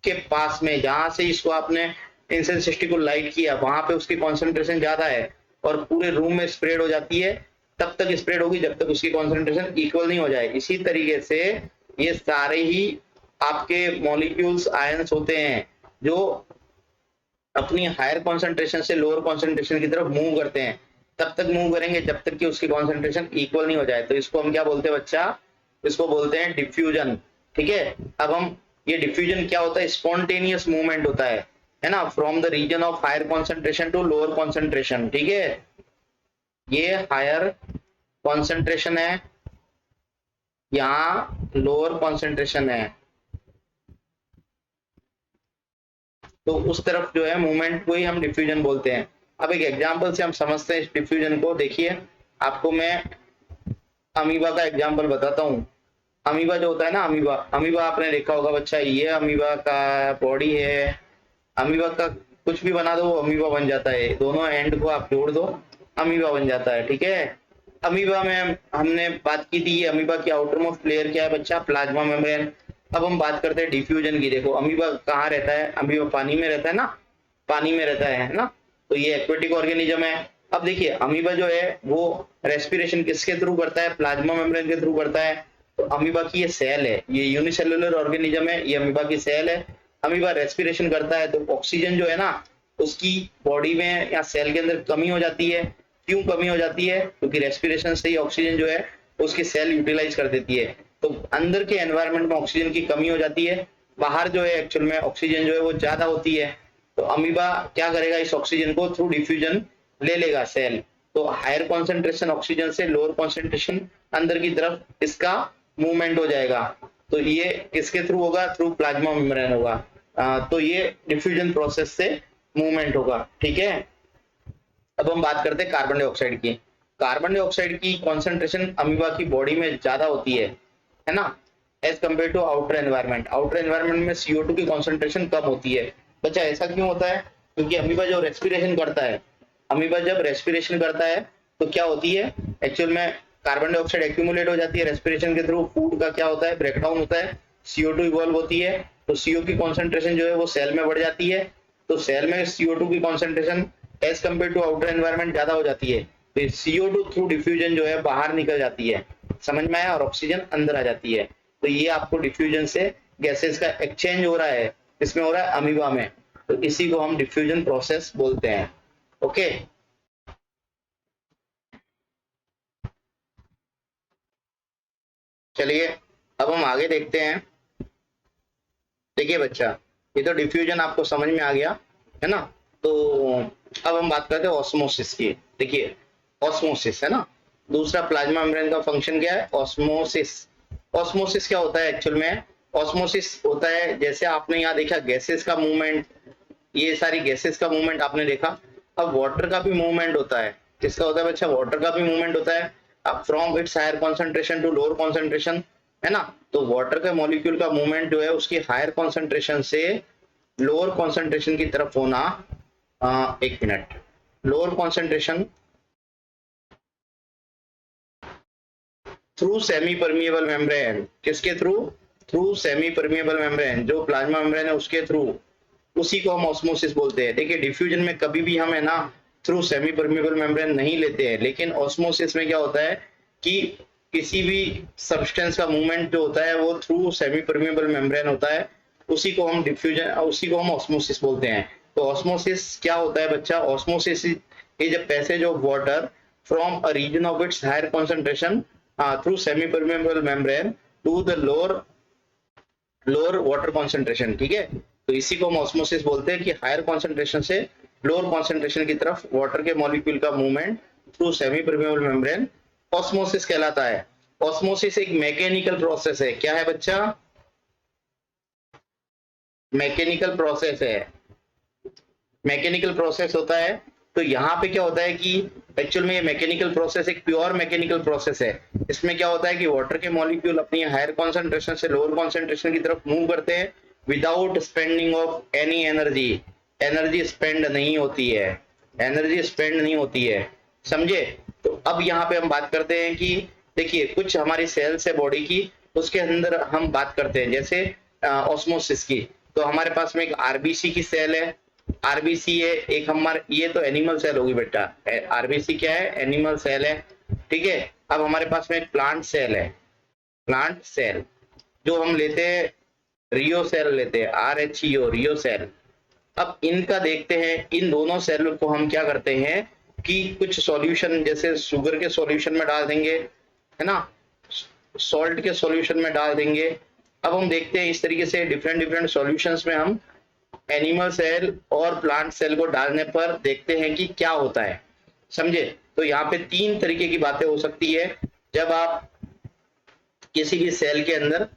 के पास में जहां से इसको आपने इंसेंस स्टिक को लाइट किया वहां पे उसकी कॉन्सेंट्रेशन ज्यादा है और पूरे रूम में स्प्रेड हो जाती है। तब तक स्प्रेड होगी जब तक उसकी कॉन्सेंट्रेशन इक्वल नहीं हो जाए। इसी तरीके से ये सारे ही आपके मॉलिक्यूल्स आयंस होते हैं जो अपनी हायर कॉन्सेंट्रेशन से लोअर कॉन्सेंट्रेशन की तरफ मूव करते हैं। तब तक मूव करेंगे जब तक कि उसकी कॉन्सेंट्रेशन इक्वल नहीं हो जाए। तो इसको हम क्या बोलते हैं बच्चा? इसको बोलते हैं डिफ्यूजन, ठीक है। अब हम ये डिफ्यूजन क्या होता है? स्पॉन्टेनियस मूवमेंट होता है ना, from the region of higher concentration to lower concentration, ठीक है। ये हायर कॉन्सेंट्रेशन है, यहाँ लोअर कॉन्सेंट्रेशन है, तो उस तरफ जो है मूवमेंट को ही हम डिफ्यूजन बोलते हैं। अब एक एग्जांपल से हम समझते हैं इस डिफ्यूजन को। देखिए आपको मैं अमीबा का एग्जांपल बताता हूँ। अमीबा जो होता है ना, अमीबा, अमीबा आपने देखा होगा बच्चा, ये अमीबा का बॉडी है। अमीबा का कुछ भी बना दो वो अमीबा बन जाता है, दोनों एंड को आप जोड़ दो अमीबा बन जाता है, ठीक है। अमीबा में हमने बात की थी, अमीबा की आउटर मोस्ट लेयर क्या है बच्चा? Plasma membrane. अब हम बात करते हैं डिफ्यूजन की। देखो अमीबा कहाँ रहता है? अमीबा पानी में रहता है ना, पानी में रहता है ना, तो ये एक्वेटिक ऑर्गेनिज्म है। अब देखिए अमीबा जो है वो रेस्पिरेशन किसके थ्रू करता है? प्लाज्मा मेम्ब्रेन के थ्रू करता है। तो अमीबा की ये सेल है, ये यूनिसेलुलर ऑर्गेनिज्म है, ये अमीबा की सेल है। अमीबा रेस्पिरेशन करता है तो ऑक्सीजन जो है ना उसकी बॉडी में या सेल के अंदर कमी हो जाती है। क्यों कमी हो जाती है? क्योंकि रेस्पिरेशन से ही ऑक्सीजन जो है उसकी सेल यूटिलाइज कर देती है। तो अंदर के एनवायरनमेंट में ऑक्सीजन की कमी हो जाती है, बाहर जो है एक्चुअल में ऑक्सीजन जो है वो ज्यादा होती है। तो अमीबा क्या करेगा, इस ऑक्सीजन को थ्रू डिफ्यूजन ले लेगा सेल, तो हायर कॉन्सेंट्रेशन ऑक्सीजन से लोअर कॉन्सेंट्रेशन अंदर की तरफ इसका मूवमेंट हो जाएगा। तो ये किसके थ्रू होगा, थ्रू प्लाज्मा मेम्ब्रेन होगा। तो ये डिफ्यूजन प्रोसेस से मूवमेंट होगा, ठीक है। अब हम बात करते हैं कार्बन डाइऑक्साइड की। कार्बन डाइऑक्साइड की कॉन्सेंट्रेशन अमीबा की बॉडी में ज्यादा होती है ना, as compare to outer environment. Outer environment में CO2 की कॉन्सेंट्रेशन कम होती है। बच्चा ऐसा क्यों होता है, क्योंकि अमीबा जो रेस्पिरेशन करता है, अमीबा जब रेस्पिरेशन करता है तो क्या होती है, एक्चुअल में कार्बन डाइऑक्साइड एक्यूमुलेट हो जाती है रेस्पिरेशन के थ्रू, फूड का क्या होता है, ब्रेकडाउन होता है, CO2 इवॉल्व होती है, तो CO की कॉन्सेंट्रेशन जो है वो सेल में बढ़ जाती है। तो सेल में CO2 की concentration as compare to outer environment ज्यादा हो जाती है, तो CO2 थ्रू डिफ्यूजन जो है बाहर निकल जाती है, समझ में आया, और ऑक्सीजन अंदर आ जाती है। तो ये आपको डिफ्यूजन से गैसेस का एक्सचेंज हो रहा है, इसमें हो रहा है अमीबा में, तो इसी को हम डिफ्यूजन प्रोसेस बोलते हैं। ओके, चलिए अब हम आगे देखते हैं। देखिए बच्चा, ये तो डिफ्यूजन आपको समझ में आ गया है ना। तो अब हम बात करते हैं ऑस्मोसिस की। देखिए ऑस्मोसिस है ना, दूसरा प्लाज्मा मेम्ब्रेन का फंक्शन क्या है, ऑस्मोसिस। ऑस्मोसिस क्या होता है एक्चुअल में, ऑस्मोसिस होता है जैसे आपने यहाँ देखा गैसेस का मूवमेंट, ये सारी गैसेस का मूवमेंट आपने देखा। अब वाटर का भी मूवमेंट होता है, किसका होता है बच्चा, वाटर का भी मूवमेंट होता है। अब from its higher concentration to lower concentration, है ना, तो वाटर के मॉलिक्यूल का मूवमेंट जो है उसकी हायर कॉन्सेंट्रेशन से लोअर कॉन्सेंट्रेशन की तरफ होना। एक minute, lower concentration through semi permeable membrane, किसके through, through semi permeable membrane, जो प्लाज्मा मेम्ब्रेन है उसके थ्रू, उसी को हम ऑस्मोसिस बोलते हैं। देखिए डिफ्यूजन में कभी भी हम है ना थ्रू सेमी परमिएबल मेम्ब्रेन नहीं लेते हैं, लेकिन ऑस्मोसिस में क्या होता है कि किसी भी सब्सटेंस का मूवमेंट जो होता है वो थ्रू सेमी परमिएबल मेम्ब्रेन होता है, उसी को हम डिफ्यूजन, उसी को हम ऑस्मोसिस बोलते हैं। तो ऑस्मोसिस क्या होता है बच्चा, osmosis is a passage of water from a region of its higher concentration through semi permeable membrane to the lower water concentration, ठीक है। तो इसी को हम ऑस्मोसिस बोलते हैं कि हायर कॉन्सेंट्रेशन से लोअर कॉन्सेंट्रेशन की तरफ वाटर के मॉलिक्यूल का movement through semi permeable membrane osmosis कहलाता है। ऑस्मोसिस एक मैकेनिकल प्रोसेस है, क्या है बच्चा, मैकेनिकल प्रोसेस है, मैकेनिकल प्रोसेस होता है। तो यहाँ पे क्या होता है कि एक्चुअल में ये मैकेनिकल प्रोसेस एक प्योर मैकेनिकल प्रोसेस है। इसमें क्या होता है कि वाटर के मॉलिक्यूल अपनी हायर कॉन्सेंट्रेशन से लोअर कॉन्सेंट्रेशन की तरफ मूव करते हैं without spending of any energy, energy spend नहीं होती है, एनर्जी स्पेंड नहीं होती है, समझे। तो अब यहाँ पे हम बात करते हैं कि देखिए कुछ हमारी सेल्स है बॉडी की, उसके अंदर हम बात करते हैं जैसे ऑस्मोसिस की। तो हमारे पास में एक आरबीसी की सेल है, आरबीसी है एक हमारे, ये तो एनिमल सेल होगी बेटा, आरबीसी क्या है, एनिमल सेल है, ठीक है। अब हमारे पास में एक प्लांट सेल है, प्लांट सेल जो हम लेते हैं रियो सेल लेते हैं, RHEO रियो सेल। अब इनका देखते हैं, इन दोनों सेल को हम क्या करते हैं कि कुछ सॉल्यूशन जैसे शुगर के सॉल्यूशन में डाल देंगे, है ना, सॉल्ट के सॉल्यूशन में डाल देंगे। अब हम देखते हैं इस तरीके से डिफरेंट डिफरेंट सॉल्यूशंस में हम एनिमल सेल और प्लांट सेल को डालने पर देखते हैं कि क्या होता है, समझे। तो यहाँ पे तीन तरीके की बातें हो सकती है जब आप किसी भी सेल के अंदर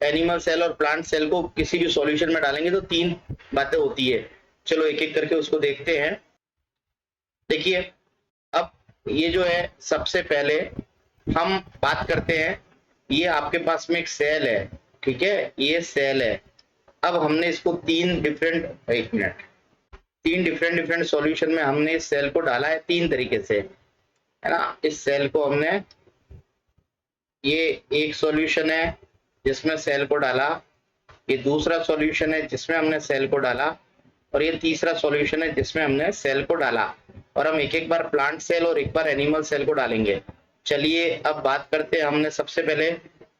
एनिमल सेल और प्लांट सेल को किसी भी सॉल्यूशन में डालेंगे, तो तीन बातें होती है। चलो एक एक करके उसको देखते हैं। देखिए अब ये जो है सबसे पहले हम बात करते हैं, ये आपके पास में एक सेल है, ठीक है, ये सेल है। अब हमने इसको तीन डिफरेंट, एक मिनट, तीन डिफरेंट डिफरेंट सॉल्यूशन में हमने इस सेल को डाला है तीन तरीके से, है ना। इस सेल को हमने, ये एक सॉल्यूशन है जिसमें सेल को डाला, ये दूसरा सॉल्यूशन है जिसमें हमने सेल को डाला, और ये तीसरा सॉल्यूशन है जिसमें हमने सेल को डाला। और हम एक एक बार प्लांट सेल और एक बार एनिमल सेल को डालेंगे। चलिए अब बात करते हैं, हमने सबसे पहले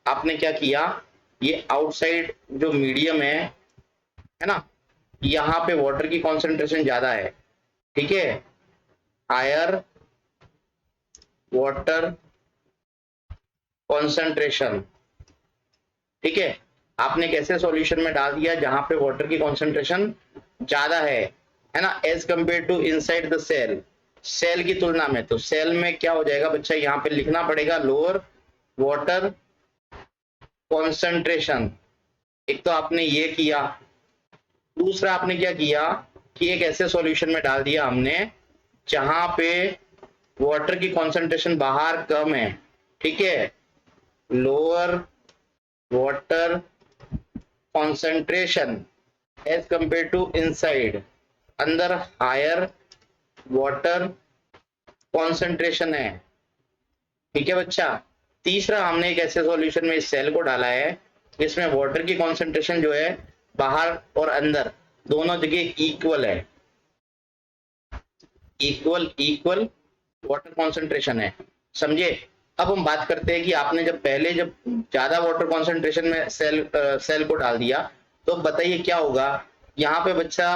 आपने क्या किया, ये आउटसाइड जो मीडियम है ना, यहाँ पे वाटर की कॉन्सेंट्रेशन ज्यादा है, ठीक है, हायर वाटर कॉन्सेंट्रेशन, ठीक है। आपने एक ऐसे सॉल्यूशन में डाल दिया जहां पे वाटर की कॉन्सेंट्रेशन ज्यादा है ना, as compare to inside the cell, cell की तुलना में। तो सेल में क्या हो जाएगा बच्चा, यहाँ पे लिखना पड़ेगा लोअर वाटर कॉन्सेंट्रेशन। एक तो आपने ये किया, दूसरा आपने क्या किया कि एक ऐसे सॉल्यूशन में डाल दिया हमने जहां पे वाटर की कॉन्सेंट्रेशन बाहर कम है, ठीक है, lower water concentration as compare to inside, अंदर हायर वाटर कॉन्सेंट्रेशन है, ठीक है बच्चा। तीसरा हमने एक ऐसे सॉल्यूशन में इस सेल को डाला है जिसमें वाटर की कॉन्सेंट्रेशन जो है बाहर और अंदर दोनों जगह इक्वल है, इक्वल वाटर कॉन्सेंट्रेशन है, समझे। अब हम बात करते हैं कि आपने जब ज्यादा वाटर कॉन्सेंट्रेशन में सेल को डाल दिया तो बताइए क्या होगा। यहाँ पे बच्चा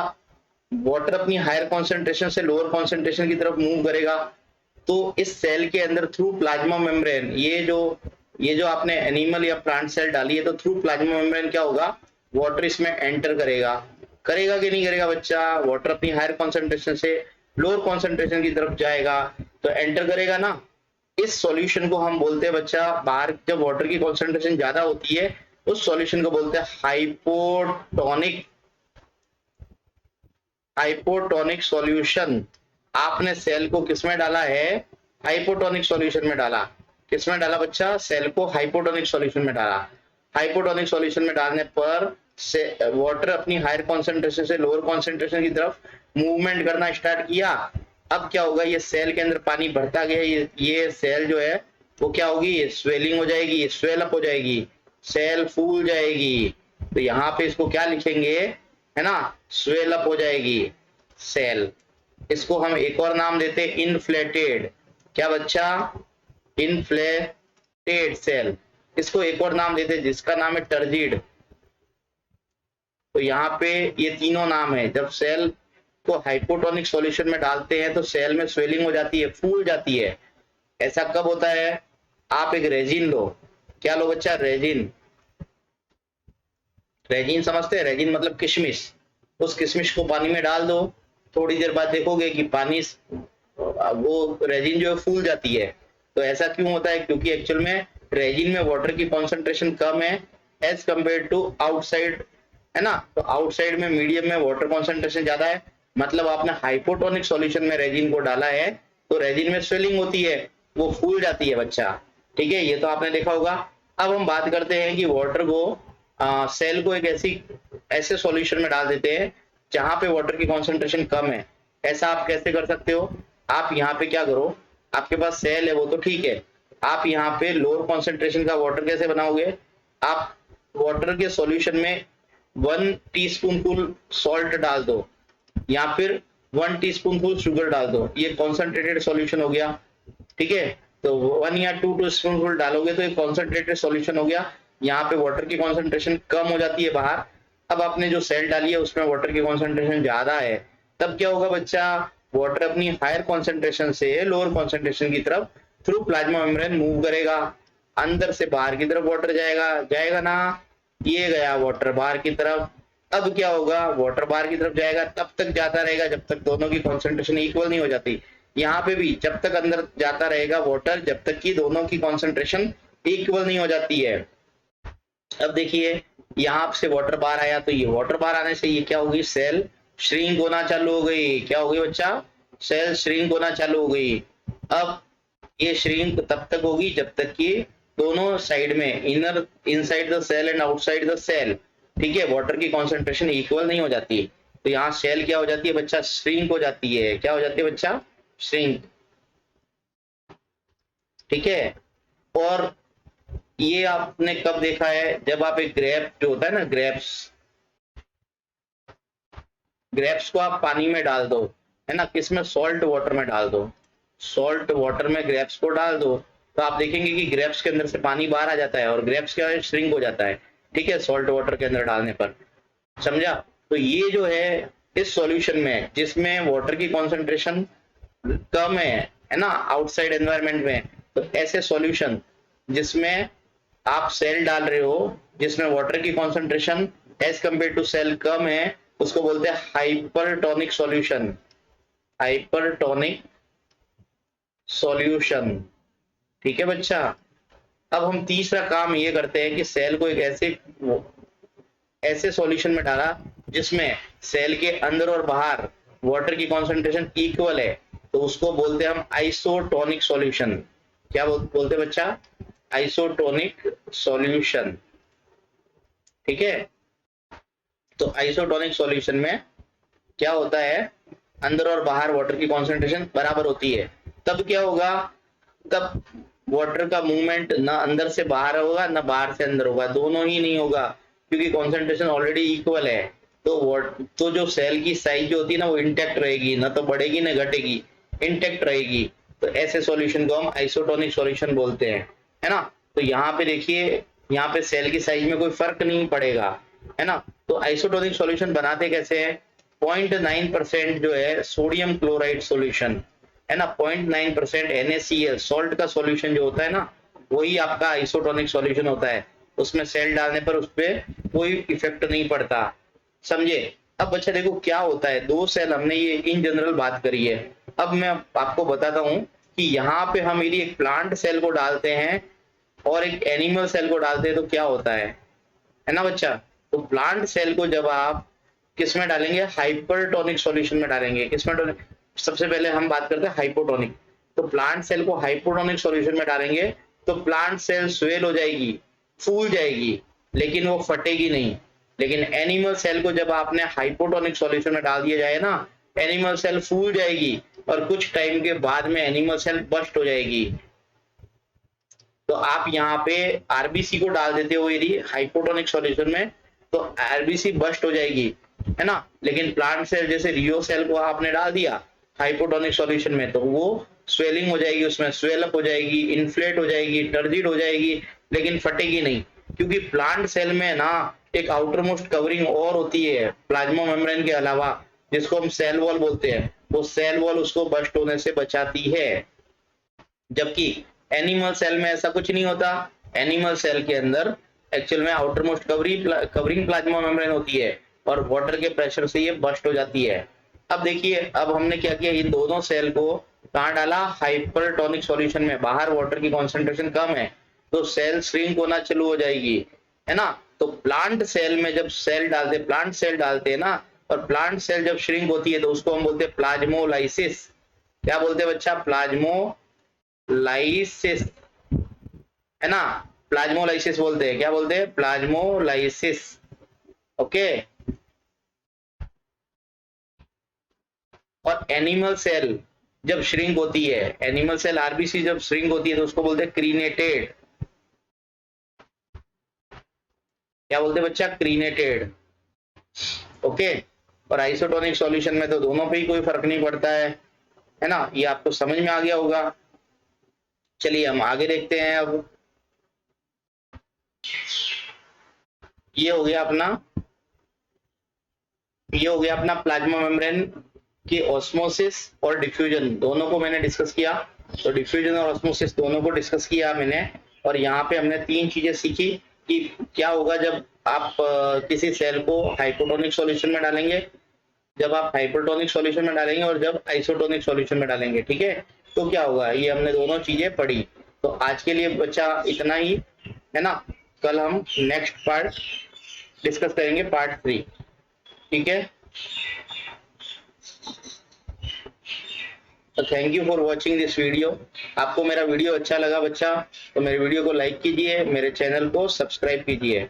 वाटर अपनी हायर कॉन्सेंट्रेशन से लोअर कॉन्सेंट्रेशन की तरफ मूव करेगा, तो इस सेल के अंदर थ्रू प्लाज्मा मेम्ब्रेन, ये जो आपने एनिमल या प्लांट सेल डाली है, तो थ्रू प्लाज्मा मेम्ब्रेन क्या होगा, वाटर इसमें एंटर करेगा कि नहीं करेगा बच्चा। वाटर अपनी हायर कॉन्सेंट्रेशन से लोअर कॉन्सेंट्रेशन की तरफ जाएगा तो एंटर करेगा ना। इस सॉल्यूशन को हम बोलते हैं बच्चा, बाहर जब वाटर की कॉन्सेंट्रेशन ज्यादा होती है उस सॉल्यूशन को बोलते हैं हाइपोटोनिक सॉल्यूशन। आपने सेल को किसमें डाला है, हाइपोटोनिक सॉल्यूशन में डाला। किसमें डाला बच्चा, सेल को हाइपोटोनिक सॉल्यूशन में डाला। हाइपोटोनिक सॉल्यूशन में डालने पर वाटर अपनी हायर कॉन्सेंट्रेशन से लोअर कॉन्सेंट्रेशन की तरफ मूवमेंट करना स्टार्ट किया। अब क्या होगा, ये सेल के अंदर पानी भरता गया, ये सेल जो है वो क्या होगी, स्वेलिंग हो जाएगी, स्वेल अप हो जाएगी, सेल फूल जाएगी। तो यहाँ पे इसको क्या लिखेंगे, है ना, स्वेल अप हो जाएगी सेल। इसको हम एक और नाम देते हैं इन्फ्लेटेड। क्या बच्चा, इन्फ्लेटेड सेल। इसको एक और नाम देते हैं जिसका नाम है टर्जिड। तो यहाँ पे ये तीनों नाम है। जब सेल को हाइपोटोनिक सॉल्यूशन में डालते हैं तो सेल में स्वेलिंग हो जाती है, फूल जाती है। ऐसा कब होता है, आप एक रेजिन लो। क्या लो बच्चा, रेजिन। रेजिन समझते हैं, रेजिन मतलब किशमिश। उस किशमिश को पानी में डाल दो, थोड़ी देर बाद देखोगे कि पानी, वो रेजिन जो है फूल जाती है। तो ऐसा क्यों होता है, क्योंकि एक्चुअल में रेजिन में वाटर की कॉन्सेंट्रेशन कम है एज कंपेयर टू आउटसाइड, है ना। तो आउटसाइड में मीडियम में वाटर कॉन्सेंट्रेशन ज्यादा है, मतलब आपने हाइपोटोनिक सॉल्यूशन में रेजिन को डाला है तो रेजिन में स्वेलिंग होती है, वो फूल जाती है बच्चा, ठीक है। ये तो आपने देखा होगा। अब हम बात करते हैं कि वाटर को सेल को एक ऐसे सॉल्यूशन में डाल देते हैं जहां पे वाटर की कॉन्सेंट्रेशन कम है। ऐसा आप कैसे कर सकते हो, आप यहाँ पे क्या करो, आपके पास सेल है वो तो ठीक है, आप यहाँ पे लोअर कॉन्सेंट्रेशन का वाटर कैसे बनाओगे, आप वाटर के सॉल्यूशन में 1 टीस्पूनफुल सॉल्ट डाल दो या फिर 1 टीस्पूनफुल शुगर डाल दो, ये कॉन्सेंट्रेटेड सॉल्यूशन हो गया, ठीक है। तो 1 या 2 टीस्पूनफुल डालोगे तो एक कॉन्सेंट्रेटेड सॉल्यूशन हो गया। यहाँ पे वाटर की कॉन्सेंट्रेशन कम हो जाती है बाहर। अब आपने जो सेल डाली है उसमें वाटर की कॉन्सेंट्रेशन ज्यादा है, तब क्या होगा बच्चा, वाटर अपनी हायर कॉन्सेंट्रेशन से लोअर कॉन्सेंट्रेशन की तरफ थ्रू प्लाज्मा मेम्ब्रेन मूव करेगा, अंदर से बाहर की तरफ वाटर जाएगा ना, ये गया वाटर बाहर की तरफ। अब क्या होगा, वाटर बाहर की तरफ जाएगा, तब तक जाता रहेगा जब तक दोनों की कॉन्सेंट्रेशन इक्वल नहीं हो जाती। यहाँ पे भी जब तक अंदर जाता रहेगा वाटर, जब तक कि दोनों की कॉन्सेंट्रेशन इक्वल नहीं हो जाती है। अब देखिए यहाँ से वाटर बाहर आया, तो ये वाटर बाहर आने से ये क्या होगी, सेल श्रिंक होना चालू हो गई। क्या हो गई बच्चा, सेल श्रिंक होना चालू हो गई। अब ये श्रिंक तब तक होगी जब तक कि दोनों साइड में, inside the cell and outside the cell, ठीक है, वाटर की कॉन्सेंट्रेशन इक्वल नहीं हो जाती। तो यहाँ सेल क्या हो जाती है बच्चा, श्रिंक हो जाती है। क्या हो जाती है बच्चा, श्रिंक, ठीक है। और ये आपने कब देखा है, जब आप एक ग्रेप जो होता है ना, ग्रेप्स को आप पानी में डाल दो, है ना, किसमें, सॉल्ट वाटर में डाल दो, सॉल्ट वाटर में ग्रेप्स को डाल दो, तो आप देखेंगे कि ग्रेप्स के अंदर से पानी बाहर आ जाता है और ग्रेप्स क्या है, श्रिंक हो जाता है, ठीक है, सॉल्ट वाटर के अंदर डालने पर, समझा। तो ये जो है इस सॉल्यूशन में जिसमें वाटर की कॉन्सेंट्रेशन कम है ना, आउटसाइड एनवायरनमेंट में, तो ऐसे सॉल्यूशन जिसमें आप सेल डाल रहे हो जिसमें वाटर की concentration as compare to cell कम है, उसको बोलते हैं हाइपरटोनिक सॉल्यूशन, हाइपरटोनिक सॉल्यूशन। ठीक है बच्चा। अब हम तीसरा काम ये करते हैं कि सेल को एक ऐसे सॉल्यूशन में डाला जिसमें सेल के अंदर और बाहर वाटर की कॉन्सेंट्रेशन इक्वल है, तो उसको बोलते हैं हम आइसोटोनिक सॉल्यूशन। क्या बोलते हैं बच्चा? Isotonic solution. ठीक है। तो आइसोटोनिक सॉल्यूशन में क्या होता है, अंदर और बाहर वाटर की कॉन्सेंट्रेशन बराबर होती है। तब क्या होगा, तब वाटर का मूवमेंट ना अंदर से बाहर होगा ना बाहर से अंदर होगा, दोनों ही नहीं होगा, क्योंकि कॉन्सेंट्रेशन ऑलरेडी इक्वल है। तो जो सेल की साइज जो होती है ना वो इंटैक्ट रहेगी, ना तो बढ़ेगी ना घटेगी, इंटैक्ट रहेगी। तो ऐसे सॉल्यूशन को हम आइसोटोनिक सॉल्यूशन बोलते हैं, है ना। तो यहाँ पे देखिए, यहाँ पे सेल की साइज में कोई फर्क नहीं पड़ेगा, है ना। तो आइसोटोनिक सॉल्यूशन बनाते कैसे हैं? 0.9% जो है सोडियम क्लोराइड सॉल्यूशन, है ना, 0.9% NaCl सॉल्ट का सॉल्यूशन जो होता है ना, वही आपका आइसोटोनिक सॉल्यूशन होता है। उसमें सेल डालने पर उस पर कोई इफेक्ट नहीं पड़ता, समझे। अब बच्चा देखो क्या होता है, दो सेल हमने ये इन जनरल बात करी है। अब मैं आपको बताता हूँ कि यहाँ पे हम यदि एक प्लांट सेल को डालते हैं और एक एनिमल सेल को डालते हैं तो क्या होता है ना बच्चा। तो प्लांट सेल को जब आप किस में डालेंगे, हाइपरटोनिक सॉल्यूशन में डालेंगे। किसमें? सबसे पहले हम बात करते हैं हाइपोटोनिक। तो प्लांट सेल को हाइपोटोनिक सॉल्यूशन में डालेंगे तो प्लांट सेल स्वेल हो जाएगी, फूल जाएगी, लेकिन वो फटेगी नहीं। लेकिन एनिमल सेल को जब आपने हाइपोटोनिक सॉल्यूशन में डाल दिया जाए ना, एनिमल सेल फूल जाएगी और कुछ टाइम के बाद में एनिमल सेल बस्ट हो जाएगी। तो आप यहाँ पे आरबीसी को डाल देते हो यदि हाइपोटोनिक सॉल्यूशन में, तो आरबीसी बस्ट हो जाएगी, है ना। लेकिन प्लांट सेल जैसे रियो सेल को आपने डाल दिया हाइपोटोनिक सॉल्यूशन में, तो वो स्वेलिंग हो जाएगी, उसमें स्वेल अप हो जाएगी, इन्फ्लेट हो जाएगी, टर्जिड हो जाएगी, लेकिन फटेगी नहीं। क्योंकि प्लांट सेल में ना एक आउटर मोस्ट कवरिंग और होती है प्लाज्मा मेम्ब्रेन के अलावा, जिसको हम सेल वॉल बोलते हैं। वो सेल वॉल उसको बस्ट होने से बचाती है, जबकि एनिमल सेल में ऐसा कुछ नहीं होता। एनिमल सेल के अंदर एक्चुअल में outer most covering plasma membrane होती है और वाटर के प्रेशर से ये बस्ट हो जाती है। अब देखिए, अब हमने क्या किया, इन दोनों सेल को कहाँ डाला, हाइपरटोनिक सॉल्यूशन में। बाहर वाटर की कॉन्सेंट्रेशन कम है तो सेल श्रिंक होना चालू हो जाएगी, है ना। तो प्लांट सेल में जब प्लांट सेल डालते हैं ना, और प्लांट सेल जब श्रिंक होती है तो उसको हम बोलते हैं प्लाज्मोलाइसिस। क्या बोलते हैं बच्चा? प्लाज्मोलाइसिस, है ना। प्लाज्मोलाइसिस बोलते हैं। क्या बोलते हैं? प्लाज्मोलाइसिस। ओके। और एनिमल सेल जब श्रिंक होती है, एनिमल सेल आरबीसी जब श्रिंक होती है तो उसको बोलते हैं क्रीनेटेड। क्या बोलते हैं बच्चा? क्रीनेटेड। ओके। और आइसोटोनिक सॉल्यूशन में तो दोनों पे ही कोई फर्क नहीं पड़ता है ना। ये आपको समझ में आ गया होगा। चलिए हम आगे देखते हैं। अब ये हो गया अपना प्लाज्मा मेम्ब्रेन की ऑस्मोसिस और डिफ्यूजन, दोनों को मैंने डिस्कस किया। तो डिफ्यूजन और ऑस्मोसिस दोनों को डिस्कस किया मैंने, और यहाँ पे हमने तीन चीजें सीखी कि क्या होगा जब आप किसी सेल को हाइपोटोनिक सॉल्यूशन में डालेंगे, जब आप हाइपरटोनिक सॉल्यूशन में डालेंगे और जब आइसोटोनिक सॉल्यूशन में डालेंगे। ठीक है, तो क्या होगा, ये हमने दोनों चीजें पढ़ी। तो आज के लिए बच्चा इतना ही, है ना। कल हम नेक्स्ट पार्ट डिस्कस करेंगे, पार्ट 3। ठीक है। तो thank you for watching this video. आपको मेरा वीडियो अच्छा लगा बच्चा तो मेरे वीडियो को लाइक कीजिए, मेरे चैनल को सब्सक्राइब कीजिए।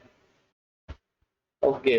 ओके।